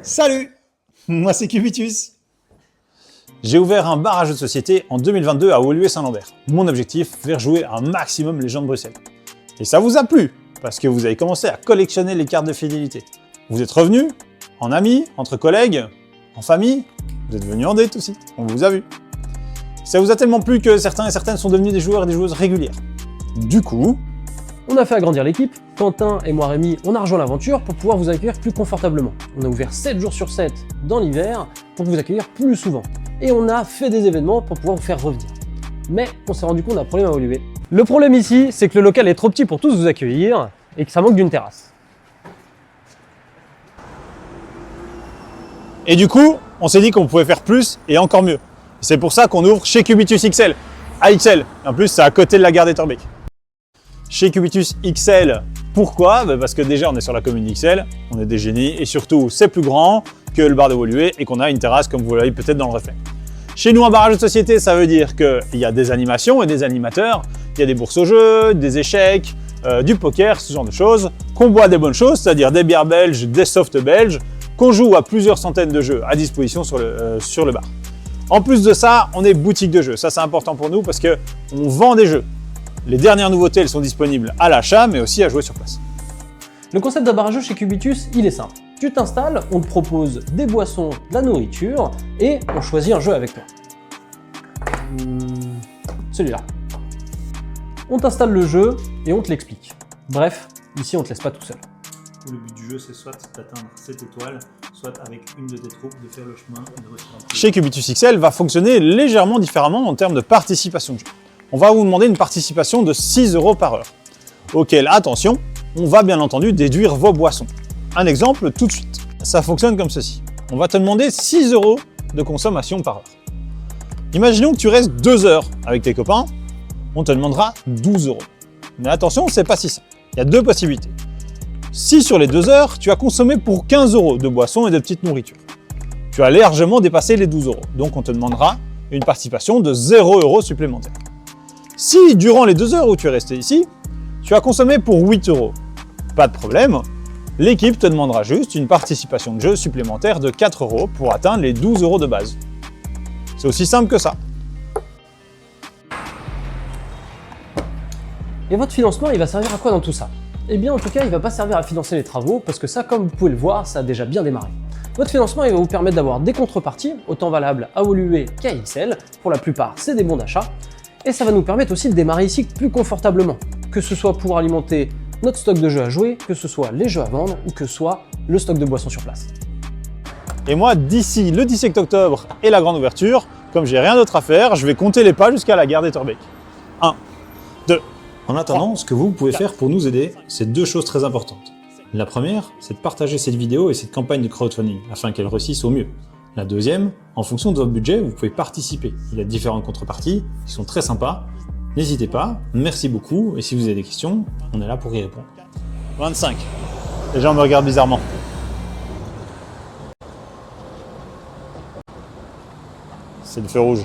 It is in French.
Salut, moi c'est Cubitus. J'ai ouvert un bar à jeux de société en 2022 à Woluwe-Saint-Lambert. Mon objectif, faire jouer un maximum les gens de Bruxelles. Et ça vous a plu, parce que vous avez commencé à collectionner les cartes de fidélité. Vous êtes revenus, en amis, entre collègues, en famille, vous êtes venus en date aussi, on vous a vu. Ça vous a tellement plu que certains et certaines sont devenus des joueurs et des joueuses régulières. Du coup, on a fait agrandir l'équipe, Quentin et moi Rémi, on a rejoint l'aventure pour pouvoir vous accueillir plus confortablement. On a ouvert 7 jours sur 7 dans l'hiver pour vous accueillir plus souvent. Et on a fait des événements pour pouvoir vous faire revenir. Mais on s'est rendu compte d'un problème à Woluwe. Le problème ici, c'est que le local est trop petit pour tous vous accueillir et que ça manque d'une terrasse. et du coup, on s'est dit qu'on pouvait faire plus et encore mieux. C'est pour ça qu'on ouvre chez Cubitus XL, à XL. En plus, c'est à côté de la gare d'Etterbeek. Chez Cubitus XL, pourquoi? Parce que déjà, on est sur la commune XL, on est des génies, et surtout, c'est plus grand que le bar de Woluwe et qu'on a une terrasse, comme vous l'avez peut-être dans le reflet. Chez nous, un bar à jeux de société, ça veut dire qu'il y a des animations et des animateurs, il y a des bourses aux jeux, des échecs, du poker, ce genre de choses, qu'on boit des bonnes choses, c'est-à-dire des bières belges, des softs belges, qu'on joue à plusieurs centaines de jeux à disposition sur le bar. En plus de ça, on est boutique de jeux. Ça, c'est important pour nous parce qu'on vend des jeux. Les dernières nouveautés, elles sont disponibles à l'achat, mais aussi à jouer sur place. Le concept d'un bar à jeux chez Cubitus, il est simple. Tu t'installes, on te propose des boissons, de la nourriture, et on choisit un jeu avec toi. Celui-là. On t'installe le jeu et on te l'explique. Bref, ici on te laisse pas tout seul. Le but du jeu, c'est soit d'atteindre 7 étoiles, soit avec une de tes troupes de faire le chemin et de réussir un peu. Chez Cubitus XL va fonctionner légèrement différemment en termes de participation de jeu. On va vous demander une participation de 6 € par heure, auquel, attention, on va bien entendu déduire vos boissons. Un exemple tout de suite. Ça fonctionne comme ceci. On va te demander 6 € de consommation par heure. Imaginons que tu restes 2 heures avec tes copains, on te demandera 12 €. Mais attention, c'est pas si simple. Il y a deux possibilités. Si sur les 2 heures, tu as consommé pour 15 € de boissons et de petites nourritures, tu as largement dépassé les 12 €. Donc on te demandera une participation de 0 € supplémentaire. Si durant les 2 heures où tu es resté ici, tu as consommé pour 8 €, pas de problème, l'équipe te demandera juste une participation de jeu supplémentaire de 4 € pour atteindre les 12 € de base. C'est aussi simple que ça. Et votre financement, il va servir à quoi dans tout ça? Eh bien, en tout cas, il va pas servir à financer les travaux, parce que ça, comme vous pouvez le voir, ça a déjà bien démarré. Votre financement, il va vous permettre d'avoir des contreparties, autant valables à Woluwe qu'à XL. Pour la plupart, c'est des bons d'achat. Et ça va nous permettre aussi de démarrer ici plus confortablement, que ce soit pour alimenter notre stock de jeux à jouer, que ce soit les jeux à vendre, ou que ce soit le stock de boissons sur place. Et moi, d'ici le 17 octobre et la grande ouverture, comme j'ai rien d'autre à faire, je vais compter les pas jusqu'à la gare d'Etterbeek. 1, 2. En attendant, ce que vous pouvez faire pour nous aider, c'est deux choses très importantes. La première, c'est de partager cette vidéo et cette campagne de crowdfunding, afin qu'elle réussisse au mieux. La deuxième, en fonction de votre budget, vous pouvez participer. Il y a différentes contreparties qui sont très sympas. N'hésitez pas, merci beaucoup, et si vous avez des questions, on est là pour y répondre. 25. Les gens me regardent bizarrement. C'est le feu rouge.